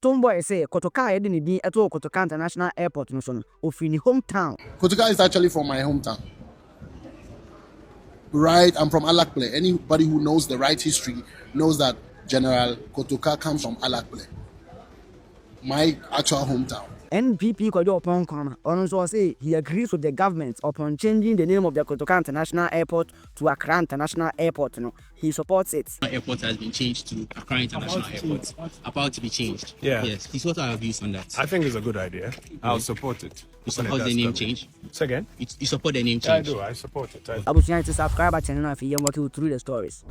Stonebwoy say Kotoka edi ni din eto Kotoka International Airport no so no ofini hometown. Kotoka is actually from my hometown. Right, I'm from Alakple. Anybody who knows the right history knows that General Kotoka comes from Alakple, my actual hometown. NPP Kwajo upon corner. Also say he agrees with the government upon changing the name of the Kotoka International Airport to Accra International Airport. No, he supports it. Airport has been changed to Accra International Airport. About to be changed. Yeah. Yes. Please, what are your views on that? I think it's a good idea. I'll support it. You support the name change? Say again? You support the name Yeah, I change? do. I support it. I was trying to subscribe to channel if you walking through the stories.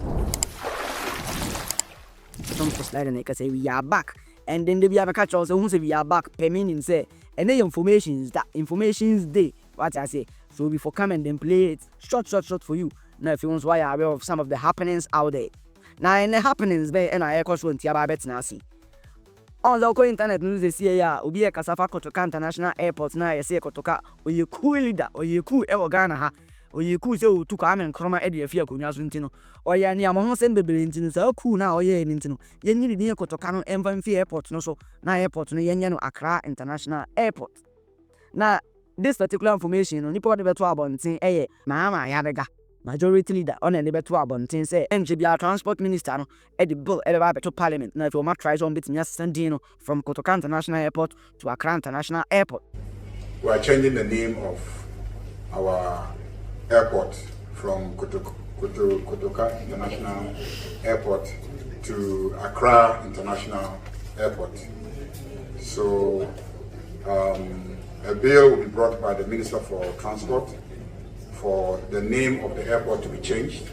Some for sliding they can say we are back. And then they be have a catch also who say we are back per meaning say and then information's day. What I say. So before come and then play it short for you. Now if you want why you are aware of some of the happenings out there. Now in the happenings there and I course won't hear bet now see. On local internet news they say ya obi e kasafa Kotoka International Airport na ya say Kotoka or you cool leader or you cool e Ghana ha. Or you could say to come and come at the fear Kunyasintino, or Yanni among send the building so cool now, or ye in Intino. Yen need near Kotokano Envanfi Airport, no so na airport no Yanyano Accra International Airport. Now, this particular information on Nipo de Betua Bontin, eh, Mama Yadaga, majority leader on the Betua Bontin say, MGBR Transport Minister, Eddie Bull, Eddie to Parliament. Now, if you might try on bit Sandino from Kotoka International Airport to Accra International Airport. We are changing the name of our airport from Kotoka International Airport to Accra International Airport. So a bill will be brought by the Minister for Transport for the name of the airport to be changed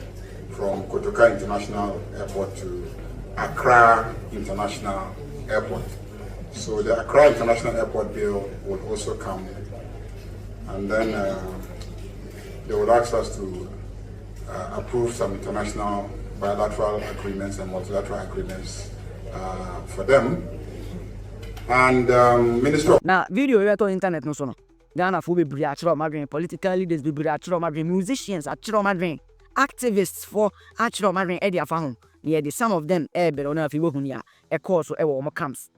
from Kotoka International Airport to Accra International Airport. So the Accra International Airport bill will also come, and then they would ask us to approve some international bilateral agreements and multilateral agreements for them. And Minister. Now, video we on internet no so no. Ghana for be actual magazine, political leaders be actual magazine, musicians actual magazine, activists for actual magazine. Eddie Afahon. Yeah, the some of them but on if you go here, a course or more camps.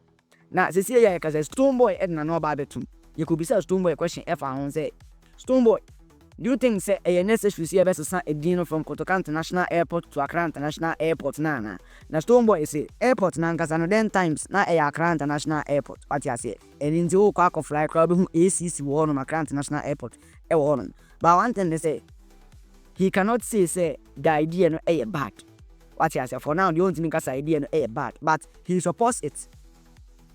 Now, this year because Stonebwoy Edna no babetum. You could be said Stonebwoy question Afahon say Stonebwoy. Do you think say a necessary see a best a dinner from Kotoka International Airport to Accra International Airport na Stonebwoy say airport na nkasa den times na Accra International Airport what you say and in the kwa fly club ACC wo no Accra International Airport e wo no but one thing they say he cannot say the idea no bad what you say for now the only thing nkasa idea no bad but he supports it.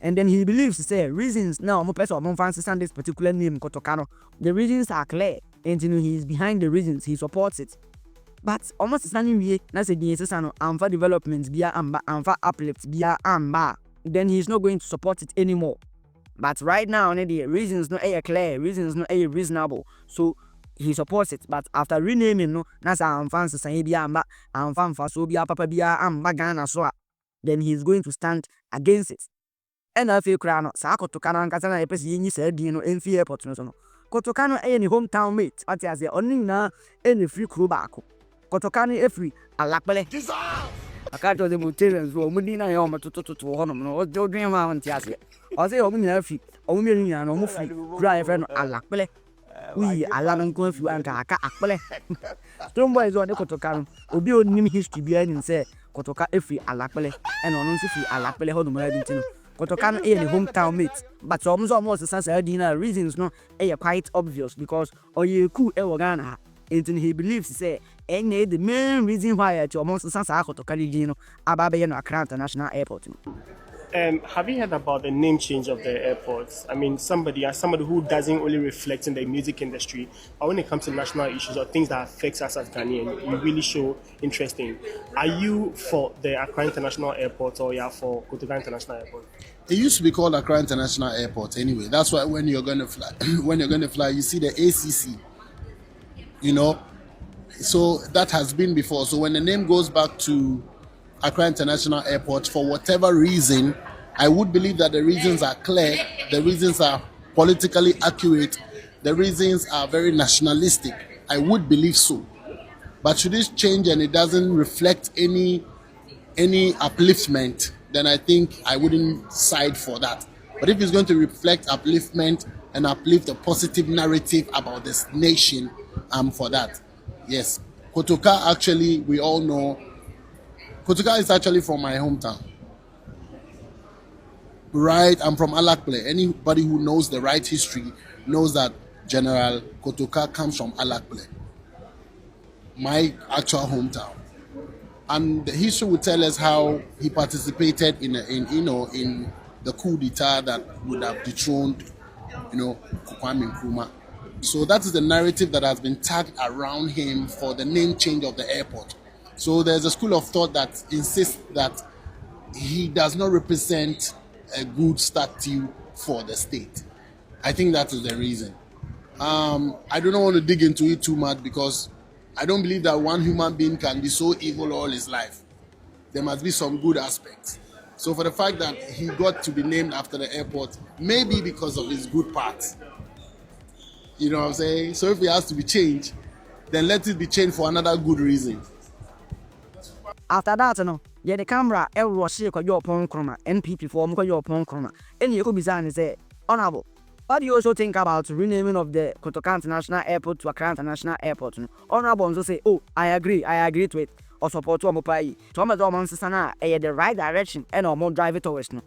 And then he believes say reasons now mo person mo fancy this particular name Kotoka no the reasons are clear. And he is behind the reasons, he supports it. But almost standing here, na say the SSano amfa developments biya amba, amfa uplifts biya amba. Then he is not going to support it anymore. But right now, the reasons no clear, reasons no reasonable. So he supports it. But after renaming no, na say amfa say biya amba, amfa so biya papa biya amba Ghana so. Then he is going to stand against it. And I feel crown sa Kotoka na nkasa na epesi yin said no enfi airport no so no. Kotoka no any hometown mate. What I say only na any free crew back. Kotoka no free Alakpele. I can't tell the Mutarians who mudi na yo to honum no o dream ma want ya say. I say omu na free. Omu me na no free. Cry friend Alakpele. We alaman ko free anka aka Akpele. Stonebwoy is on the Kotoka no. Obi onim history behind him say Kotoka free Alakpele. And ono so free Alakpele honum na dinti no. Kotoka no any hometown mate. But some almost the reasons no quite obvious because you could Ghana. And he believes say any the main reason why to almost Kotoka no Ababe Accra International Airport. Have you heard about the name change of the airports? I mean, somebody who doesn't only reflect in the music industry, but when it comes to national issues or things that affects us as Ghanaians, you really show interest in. Are you for the Accra International Airport or you are for Kotoka International Airport? It used to be called Accra International Airport anyway. That's why when you're going to fly, you see the ACC, So that has been before. So when the name goes back to Accra International Airport, for whatever reason, I would believe that the reasons are clear, the reasons are politically accurate, the reasons are very nationalistic. I would believe so. But should this change and it doesn't reflect any upliftment, then I think I wouldn't side for that. But if it's going to reflect upliftment and uplift a positive narrative about this nation, I'm for that. Yes. Kotoka, actually, we all know, Kotoka is actually from my hometown. Right, I'm from Alakple. Anybody who knows the right history knows that General Kotoka comes from Alakple, my actual hometown. And the history will tell us how he participated in the coup d'etat that would have dethroned, Kwame Nkrumah. So that is the narrative that has been tagged around him for the name change of the airport. So there's a school of thought that insists that he does not represent a good statue for the state. I think that is the reason. I don't want to dig into it too much because I don't believe that one human being can be so evil all his life. There must be some good aspects. So for the fact that he got to be named after the airport, maybe because of his good parts. You know what I'm saying? So if he has to be changed, then let it be changed for another good reason. After that, the camera, everyone see your pon chroma, NPP form your pon chroma. And you could be saying, say, Honorable, what do you also think about renaming of the Kotoka International Airport to Accra International Airport? Honorable also say, oh, I agree to it. Or support to Amopai. Thomas Sana, the right direction and or more drive it towards no.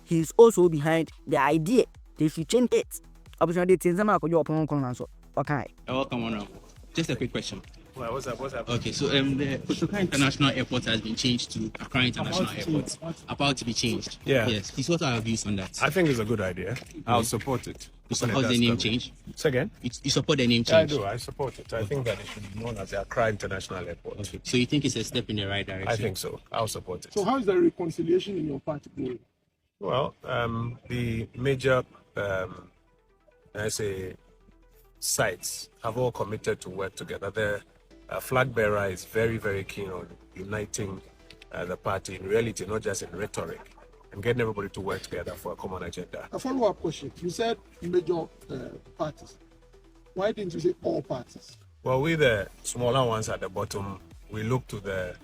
He's also behind the idea. They should change it. Opportunity things your pon chroma. Okay. Welcome, Honorable. Just a quick question. Well, what's up? Okay, so the Kotoka International Airport has been changed to Accra International Airport. About to be changed. Yeah. Yes. Please, what are your views on that? I think it's a good idea. I'll support it. You support the name change? Say again? You support the name Yeah, I change? do. I support it. I think that it should be known as the Accra International Airport. Okay. So you think it's a step in the right direction? I think so. I'll support it. So how is the reconciliation in your party going? Well, the major, sites have all committed to work together. The flag bearer is very, very keen on uniting the party in reality, not just in rhetoric, and getting everybody to work together for a common agenda. A follow-up question. You said major parties. Why didn't you say all parties? Well, we the smaller ones at the bottom, we look to the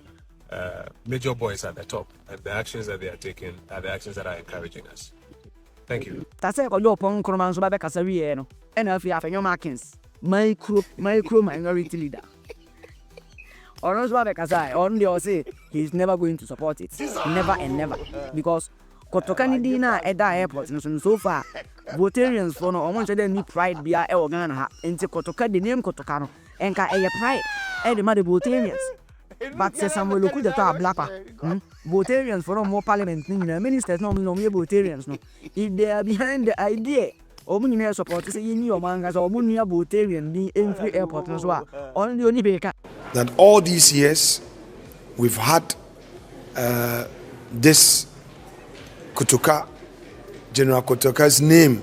major boys at the top, and the actions that they are taking are the actions that are encouraging us. Thank you. That's it. Your pon chroma so back as a real. And if you have Afenyor Markins, micro minority leader. Or else because I only say he's never going to support it. Never and never. Because Kotoka Nidina at that airport, so far, Votarians for no almost any pride be a organ into Kotoka, the name Kotokano, and a pride, and the mother Votarians. But says some will look at the blacker. Votarians for no more parliament, ministers, no Votarians. No. If they are behind the idea, Omunia support is in your mangas or Munia Votarian, the entry airport as well. Only baker. That all these years we've had this Kotoka, General Kotoka's name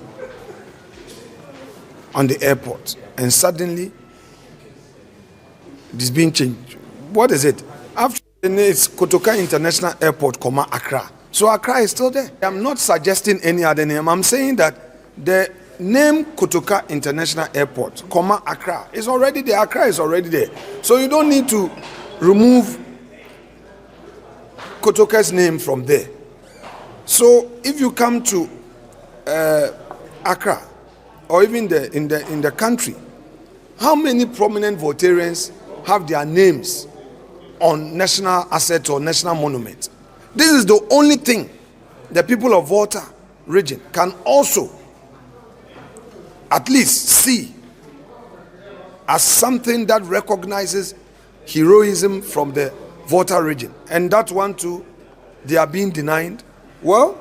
on the airport, and suddenly it is being changed. What is it? After it's Kotoka International Airport, Accra. So Accra is still there. I'm not suggesting any other name. I'm saying that the name Kotoka International Airport, Accra is already there. Accra is already there. So you don't need to remove Kotoka's name from there. So if you come to Accra or even in the country, how many prominent Votarians have their names on national assets or national monuments? This is the only thing the people of Volta region can also at least see as something that recognizes heroism from the Volta region. And that one too, they are being denied. Well,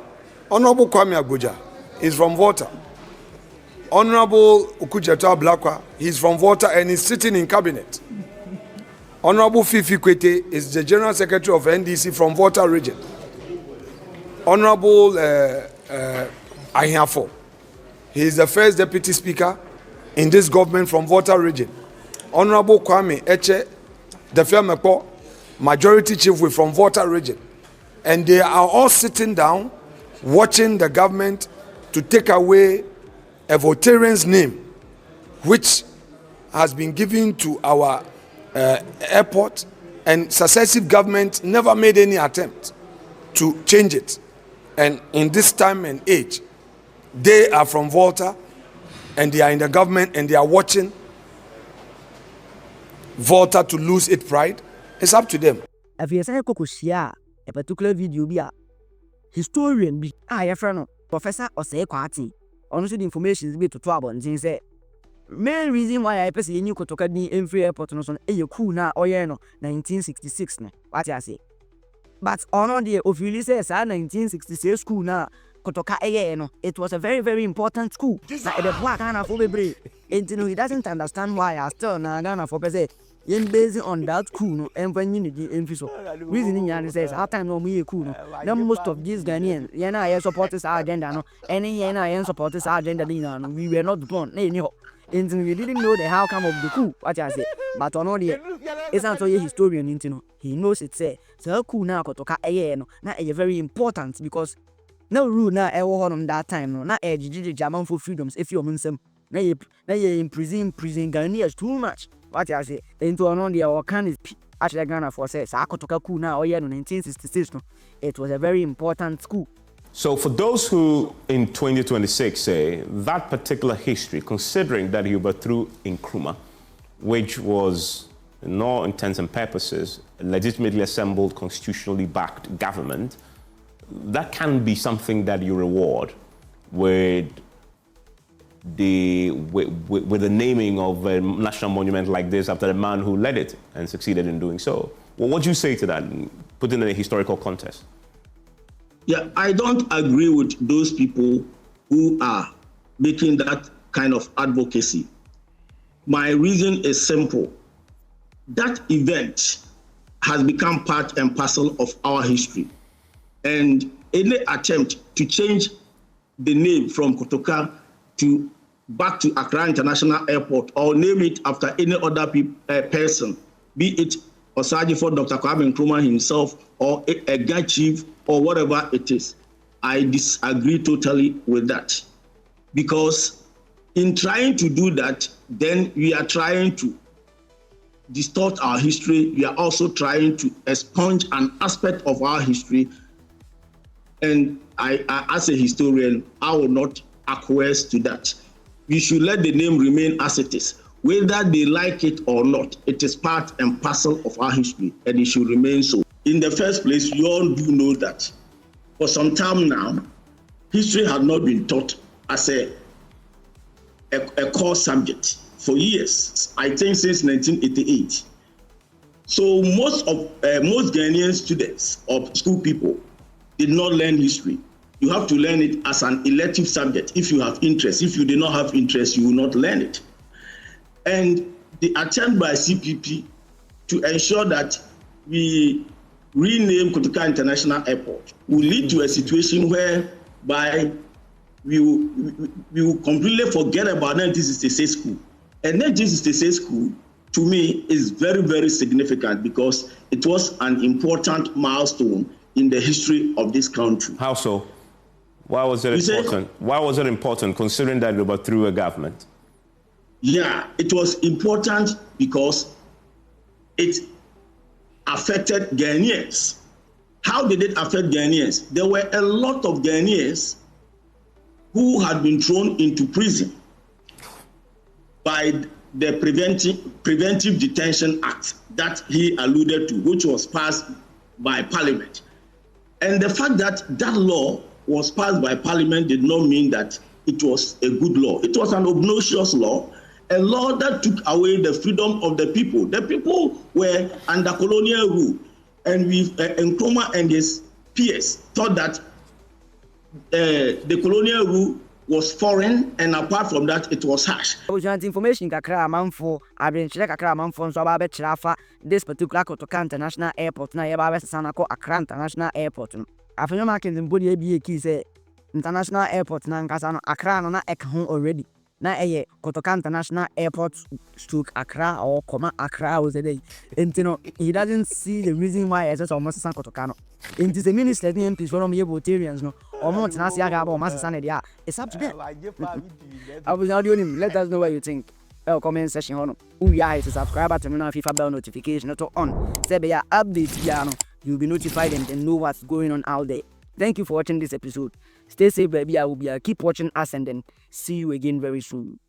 Honorable Kwame Abuja is from Volta. Honorable Ukujeto Blakwa, he's from Volta and is sitting in cabinet. Honorable Fifi Kwete is the General Secretary of NDC from Volta region. Honorable Ahiafo, he is the first Deputy Speaker in this government from Volta region. Honorable Kwame Eche, the Fiamepo, Majority Chief with from Volta region. And they are all sitting down, watching the government to take away a Votarian's name, which has been given to our airport, and successive governments never made any attempt. to change it. And in this time and age, they are from Volta and they are in the government and they are watching Volta to lose its pride. It's up to them. If you say a particular video be a historian be your friend Professor Osei Kwati. Honestly, the information is to trouble and say main reason why I person new Kotoka ni every airport no son e cool na oyeno 1966 no. What I say. But on the officially says 1966 school na Kotoka no. It was a very, very important school. Na the black Ghana for bebre. And he doesn't understand why I still na Ghana for say based on that school no and when you need emphasis. Reasoning and says how time no me cool no. Then most of these Ghanaians yena support this agenda no. Any yena support this agenda no. We were not born. And we didn't know the outcome of the coup, what I say. But on all the it's not a historian, you know. He knows it say so coup now Kotoka no na a very important because no rule na ever on that time no na a German for freedoms if you mean some na you in prison Ghanaians too much. What I say into on the our can is actually Ghana for says Kotoka coup now 1966 no. It was a very important school. So for those who in 2026 say that particular history, considering that you were through Nkrumah, which was in all intents and purposes a legitimately assembled, constitutionally backed government, that can be something that you reward with the naming of a national monument like this after the man who led it and succeeded in doing so. Well, what do you say to that, put in a historical context? Yeah, I don't agree with those people who are making that kind of advocacy. My reason is simple. That event has become part and parcel of our history. And any attempt to change the name from Kotoka to back to Accra International Airport or name it after any other person, be it Osajifo Dr. Kwame Nkrumah himself or a guy chief or whatever it is, I disagree totally with that. Because in trying to do that, then we are trying to distort our history. We are also trying to expunge an aspect of our history. And I as a historian, I will not acquiesce to that. We should let the name remain as it is. Whether they like it or not, it is part and parcel of our history, and it should remain so. In the first place, you all do know that for some time now, history had not been taught as a core subject for years, I think since 1988. So most Ghanaian students or school people did not learn history. You have to learn it as an elective subject if you have interest. If you do not have interest, you will not learn it. And the attempt by CPP to ensure that we rename Kotoka International Airport will lead to a situation whereby we will completely forget about 1966 school. And 1966 school, to me, is very, very significant because it was an important milestone in the history of this country. How so? Why was it important? Why was it important, considering that we were through a government? Yeah, it was important because it affected Ghanaians. How did it affect Ghanaians? There were a lot of Ghanaians who had been thrown into prison by the Preventive Detention Act that he alluded to, which was passed by Parliament. And the fact that that law was passed by Parliament did not mean that it was a good law. It was an obnoxious law, a law that took away the freedom of the people. The people were under colonial rule, and Nkrumah and his peers thought that the colonial rule was foreign, and apart from that, it was harsh. Information kakra manfo, abrenchile kakra manfo so ba be chirafa this particular Kotoka International Airport na yeba be sana ko Accra International Airport. Afenyor Markins mbodi ebi ki say International Airport na nkasa no Accra no na ek ho already. Na eye Kotoka International Airport stroke Accra or comma Accra was a day. And you know, he doesn't see the reason why it's almost San Kotoka no. And the minister MPs from Yebotarians no. Or not Nasia Gabo Master Sanedia. It's up to them. I was audio him. Let us know what you think. Comment section on. Who ya is a subscriber to me FIFA bell notification to on. Say be update piano. you'll be notified and know what's going on out there. Thank you for watching this episode. Stay safe, baby. I will be keep watching us and then see you again very soon.